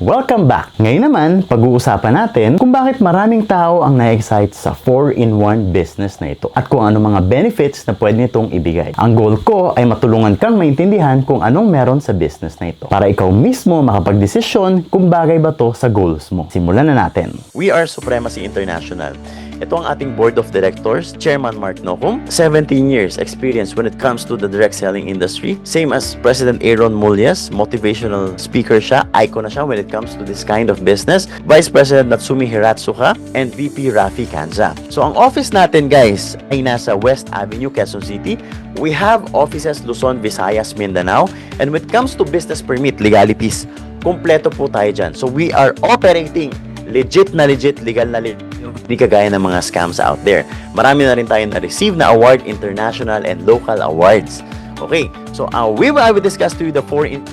Welcome back! Ngayon naman, pag-uusapan natin kung bakit maraming tao ang na-excite sa 4-in-1 business na ito at kung ano mga benefits na pwede nitong ibigay. Ang goal ko ay matulungan kang maintindihan kung anong meron sa business na ito para ikaw mismo makapagdesisyon kung bagay ba to sa goals mo. Simulan na natin. We are Supremacy International. Ito ang ating board of directors, Chairman Mark Nocum. 17 years experience when it comes to the direct selling industry. Same as President Aaron Mullies, motivational speaker siya, icon na siya when it comes to this kind of business. Vice President Natsumi Hiratsuka and VP Rafi Kanza. So ang office natin guys ay nasa West Avenue, Quezon City. We have offices Luzon, Visayas, Mindanao. And when it comes to business permit legalities, kumpleto po tayo dyan. So we are operating legit, legal na legit. Hindi kagaya ng mga scams out there. Marami na rin tayo na-receive na award, international and local awards. Okay, so I will discuss to you the 4-in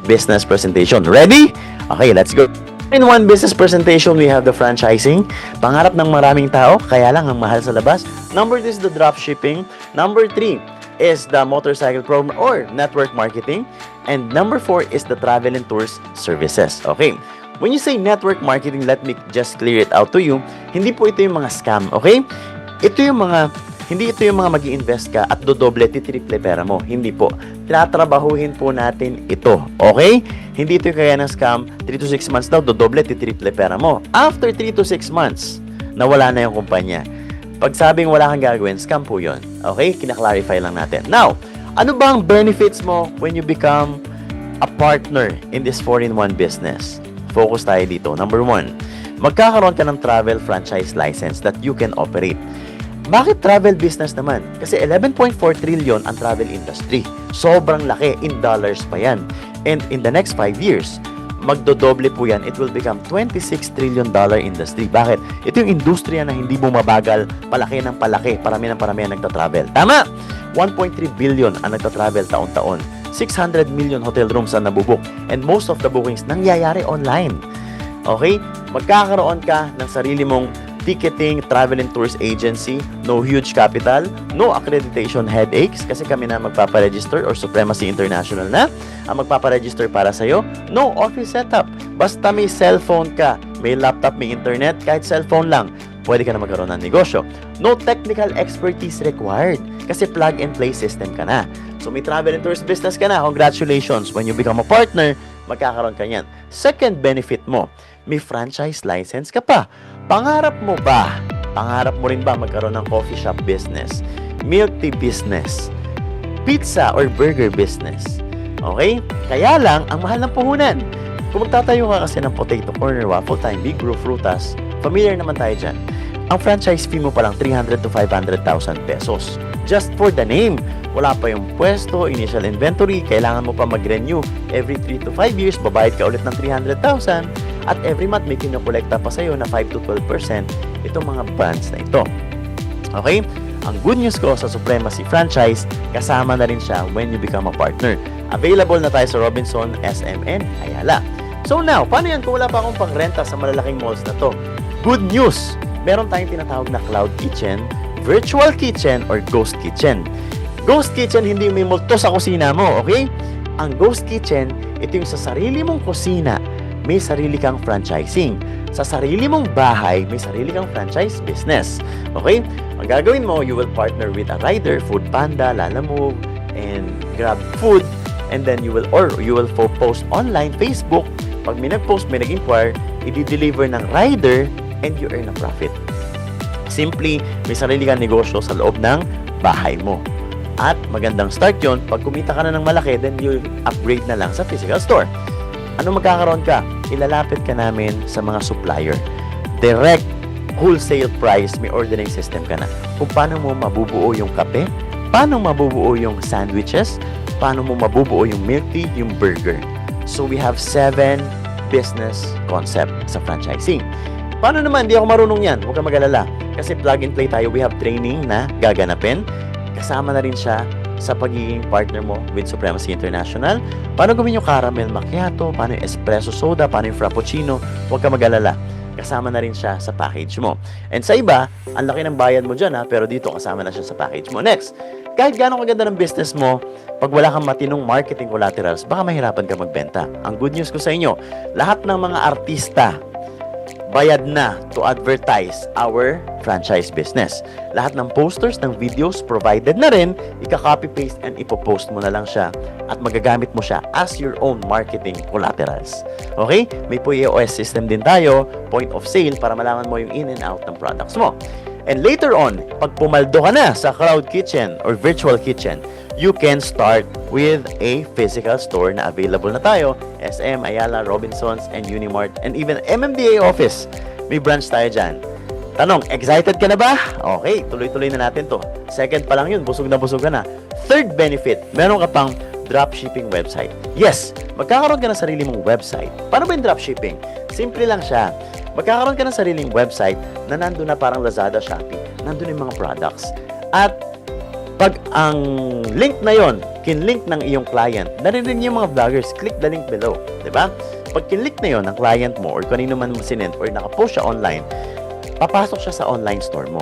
business presentation. Ready? Okay, let's go. In one business presentation, we have the franchising. Pangarap ng maraming tao, kaya lang ang mahal sa labas. Number 2 is the drop shipping. Number 3 is the motorcycle program or network marketing. And number 4 is the travel and tours services. Okay. When you say network marketing, let me just clear it out to you. Hindi po ito yung mga scam, okay? Hindi ito yung mga mag-i-invest ka at dodoble, titriple pera mo. Hindi po. Tinatrabahuhin po natin ito, okay? Hindi ito yung kaya ng scam, 3 to 6 months daw, dodoble, titriple pera mo. After 3 to 6 months, nawala na yung kumpanya. Pag sabing wala kang gagawin, scam po yun. Okay? Kina-clarify lang natin. Now, ano ba ang benefits mo when you become a partner in this 4-in-1 business? Focus tayo dito. Number 1, magkakaroon ka ng travel franchise license that you can operate. Bakit travel business naman? Kasi 11.4 trillion ang travel industry. Sobrang laki. In dollars pa yan. And in the next 5 years, magdodoble po yan. It will become $26 trillion industry. Bakit? Ito yung industriya na hindi bumabagal, palaki ng palaki, parami ng parami ang nagtatravel. Tama! 1.3 billion ang nagtatravel taon-taon. 600 million hotel rooms ang nabubuk. And most of the bookings nangyayari online. Okay? Magkakaroon ka ng sarili mong ticketing, travel and tours agency, no huge capital, no accreditation headaches kasi kami na magpaparegister or Supremacy International na ang magpaparegister para sa'yo. No office setup. Basta may cellphone ka, may laptop, may internet, kahit cellphone lang, pwede ka na magkaroon ng negosyo. No technical expertise required kasi plug-and-play system ka na. So may travel and tours business ka na, congratulations. When you become a partner, magkakaroon ka niyan. Second benefit mo, may franchise license ka pa. Pangarap mo ba? Pangarap mo rin ba magkaroon ng coffee shop business, milk tea business, pizza or burger business? Okay? Kaya lang, ang mahal ng puhunan. Kung magtatayo ka kasi ng potato corner, waffle time, big brew, frutas, familiar naman tayo dyan. Ang franchise fee mo pa lang 300 to 500,000 pesos. Just for the name. Wala pa yung pwesto, initial inventory, kailangan mo pa mag-renew. Every 3 to 5 years, babayad ka ulit ng 300,000 at every month may kinokolekta pa sa'yo na 5 to 12% itong mga brands na ito. Okay? Ang good news ko sa Supremacy franchise, kasama na rin siya when you become a partner. Available na tayo sa Robinson, SM, and Ayala. So now, paano yan kung wala pa akong pangrenta sa malalaking malls na to? Good news! Meron tayong tinatawag na cloud kitchen, virtual kitchen, or ghost kitchen. Ghost kitchen, hindi may multo sa kusina mo, okay? Ang ghost kitchen, ito yung sa sarili mong kusina, may sarili kang franchising. Sa sarili mong bahay, may sarili kang franchise business. Okay? Ang gagawin mo, you will partner with a rider, Foodpanda, Lalamove, and Grab Food. And then you will post online, Facebook. Pag may nag-post, may nag-inquire, i-deliver ng rider and you earn a profit. Simply, may sarili kang negosyo sa loob ng bahay mo. At magandang start yon, pag kumita ka na ng malaki, then you upgrade na lang sa physical store. Ano magkakaroon ka? Ilalapit ka namin sa mga supplier. Direct wholesale price, may ordering system ka na. Kung paano mo mabubuo yung kape, paano mabubuo yung sandwiches, paano mo mabubuo yung milk tea, yung burger. So we have 7 business concept sa franchising. Paano naman? Di ako marunong yan. Huwag kang mag-alala. Kasi plug and play tayo. We have training na gaganapin. Kasama na rin siya sa pagiging partner mo with Supremacy International. Paano gawin yung caramel macchiato, paano yung espresso soda, paano yung frappuccino, huwag ka mag-alala. Kasama na rin siya sa package mo. And sa iba, ang laki ng bayad mo dyan pero dito kasama na siya sa package mo. Next, kahit gano'ng kaganda ng business mo, Pag wala kang matinong marketing collaterals, baka mahirapan ka magbenta. Ang good news ko sa inyo, lahat ng mga artista, bayad na to advertise our franchise business. Lahat ng posters, ng videos, provided na rin, ika-copy-paste and ipopost mo na lang siya at magagamit mo siya as your own marketing collaterals. Okay? May POS system din tayo, point of sale, para malaman mo yung in and out ng products mo. And later on, pag pumaldo ka na sa cloud kitchen or virtual kitchen, you can start with a physical store na available na tayo. SM, Ayala, Robinsons, and Unimart, and even MMDA office. May branch tayo dyan. Tanong, excited ka na ba? Okay, tuloy-tuloy na natin to. Second pa lang yun, busog na busog ka na. Third benefit, meron ka pang dropshipping website. Yes, magkakaroon ka ng sarili mong website. Paano ba yung dropshipping? Simple lang siya. Magkakaroon ka ng sariling website na nandun na parang Lazada, Shopee. Nandun yung mga products. At pag ang link na yon, kinlink ng iyong client, narinig niyo yung mga vloggers, click the link below. Diba? Pag kinlink na yon ng client mo or kanino man mo sinend or nakapost siya online, papasok siya sa online store mo.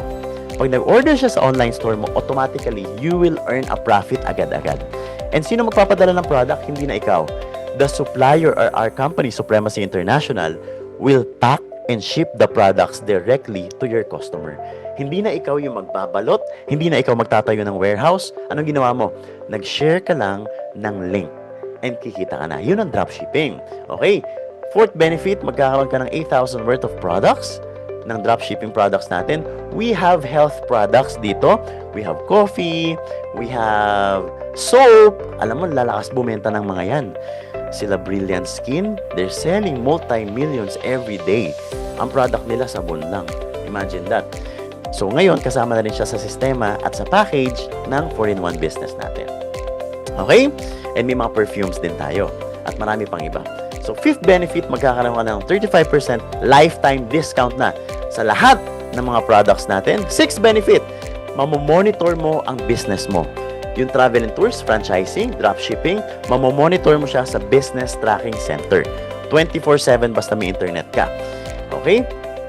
Pag nag-order siya sa online store mo, automatically, you will earn a profit agad-agad. And sino magpapadala ng product? Hindi na ikaw. The supplier or our company, Supremacy International, will pack and ship the products directly to your customer. Hindi na ikaw yung magbabalot, hindi na ikaw magtatayo ng warehouse. Anong ginawa mo? Nag-share ka lang ng link and kikita ka na. Yun ang dropshipping. Okay? Fourth benefit, magkakaroon ka ng 8,000 worth of products ng dropshipping products natin. We have health products dito. We have coffee, we have soap. Alam mo, lalakas bumenta ng mga yan. Sila Brilliant Skin, they're selling multi-millions every day. Ang product nila, sabon lang. Imagine that. So ngayon, kasama na rin siya sa sistema at sa package ng 4-in-1 business natin. Okay? And may mga perfumes din tayo. At marami pang iba. So fifth benefit, magkakaroon ka ng 35% lifetime discount na sa lahat ng mga products natin. Sixth benefit, mamomonitor mo ang business mo. Yung travel and tours, franchising, dropshipping, mamomonitor mo siya sa business tracking center. 24/7 basta may internet ka. Okay?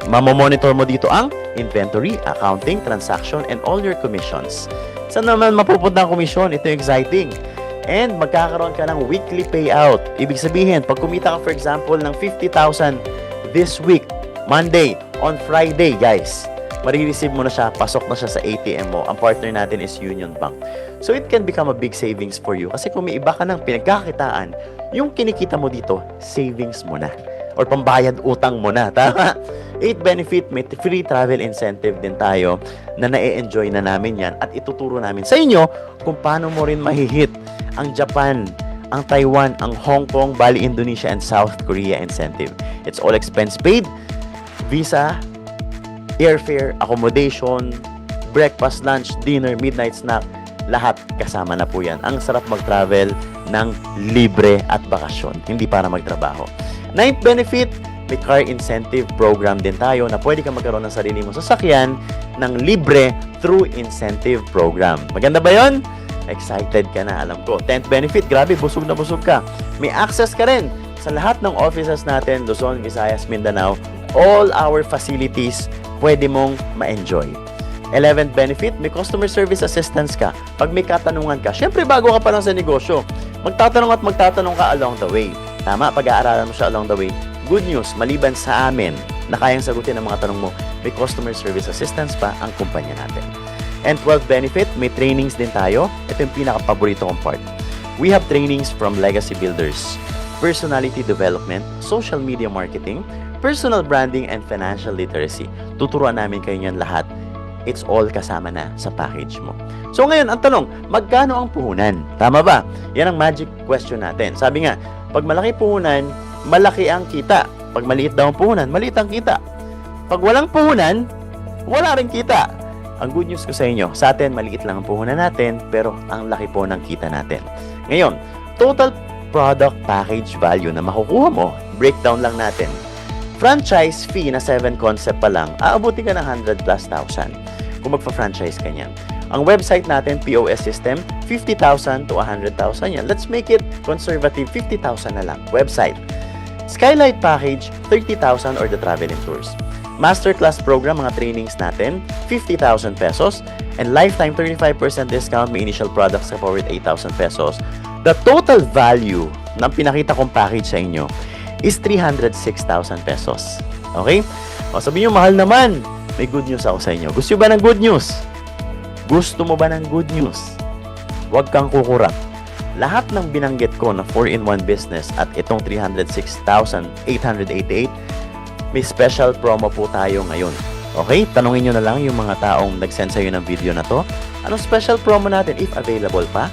Mamomonitor mo dito ang inventory, accounting, transaction, and all your commissions. Saan naman mapupunta ang komisyon? Ito yung exciting. And magkakaroon ka ng weekly payout. Ibig sabihin, pag kumita ka for example ng 50,000 this week, Monday, on Friday, guys, marireceive mo na siya, pasok na siya sa ATM mo. Ang partner natin is Union Bank. So it can become a big savings for you. Kasi kung may iba ka ng pinagkakitaan, yung kinikita mo dito, savings mo na. Or pambayad utang mo na. Tama? 8th benefit, may free travel incentive din tayo na na-enjoy na namin yan at ituturo namin sa inyo kung paano mo rin mahihit ang Japan, ang Taiwan, ang Hong Kong, Bali, Indonesia, and South Korea incentive. It's all expense paid, visa, airfare, accommodation, breakfast, lunch, dinner, midnight snack, lahat kasama na po yan. Ang sarap mag-travel ng libre at bakasyon, hindi para magtrabaho. 9th benefit, may car incentive program din tayo na pwede ka magkaroon ng sarili mong sasakyan ng libre through incentive program. Maganda ba yon? Excited ka na, alam ko. 10th benefit, grabe, busog na busog ka. May access ka rin sa lahat ng offices natin, Luzon, Visayas, Mindanao. All our facilities pwede mong ma-enjoy. 11th benefit, may customer service assistance ka. Pag may katanungan ka, syempre bago ka pa lang sa negosyo, magtatanong ka along the way. Tama, pag-aaralan mo siya along the way. Good news, maliban sa amin na kayang sagutin ang mga tanong mo, may customer service assistance pa ang kumpanya natin. And 12th benefit, may trainings din tayo. Ito yung pinaka-paborito kong part. We have trainings from legacy builders, personality development, social media marketing, personal branding, and financial literacy. Tuturuan namin kayo yan lahat. It's all kasama na sa package mo. So ngayon, ang tanong, magkano ang puhunan? Tama ba? Yan ang magic question natin. Sabi nga, pag malaki puhunan, malaki ang kita. Pag maliit daw ang puhunan, maliit ang kita. Pag walang puhunan, wala rin kita. Ang good news ko sa inyo, sa atin, maliit lang ang puhunan natin, pero ang laki po ng kita natin. Ngayon, total product package value na makukuha mo, breakdown lang natin. Franchise fee na 7 concept pa lang, aabuti ka ng 100,000+ kung magpa-franchise ka niyan. Ang website natin, POS system, 50,000 to 100,000 yan. Let's make it conservative, 50,000 na lang. Website. Skylight package, 30,000 or the travel and tours. masterclass program, mga trainings natin, 50,000 pesos. And lifetime 35% discount, may initial products ka for with 8,000 pesos. The total value ng pinakita kong package sa inyo is 306,000 pesos. Okay? O, sabihin nyo, mahal naman. May good news ako sa inyo. Gusto ba ng good news? Gusto mo ba ng good news? Huwag kang kukurap. Lahat ng binanggit ko na 4-in-1 business at itong 306,888, may special promo po tayo ngayon. Okay? Tanungin nyo na lang yung mga taong nag-send sa'yo ng video na to. Anong special promo natin if available pa?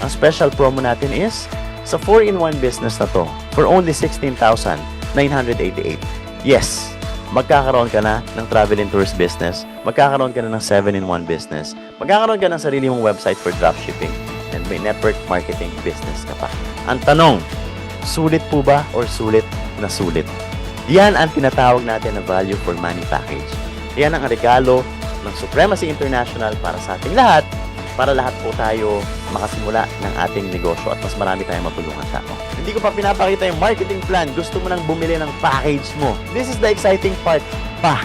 Ang special promo natin is sa 4-in-1 business na to for only 16,988. Yes, magkakaroon ka na ng travel and tours business, magkakaroon ka na ng 7-in-1 business, magkakaroon ka ng sarili mong website for dropshipping, and may network marketing business ka pa. Ang tanong, sulit po ba or sulit na sulit? Yan ang tinatawag natin na value for money package. Yan ang regalo ng Supremacy International para sa ating lahat, para lahat po tayo makasimula ng ating negosyo at mas marami tayong matulungan tao. Hindi ko pa pinapakita yung marketing plan. Gusto mo nang bumili ng package mo. This is the exciting part pa.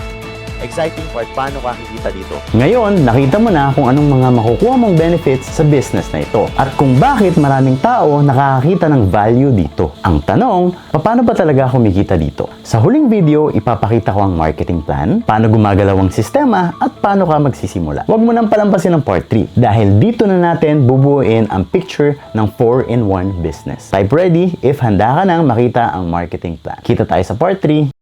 Exciting part, paano ka kikita dito? Ngayon, nakita mo na kung anong mga makukuha mong benefits sa business na ito at kung bakit maraming tao nakakakita ng value dito. Ang tanong, paano ba talaga kumikita dito? Sa huling video, ipapakita ko ang marketing plan, paano gumagalaw ang sistema at paano ka magsisimula. Huwag mo nang palampasin ang part 3 dahil dito na natin bubuuin ang picture ng 4-in-1 business. Type ready if handa ka nang makita ang marketing plan. Kita tayo sa part 3.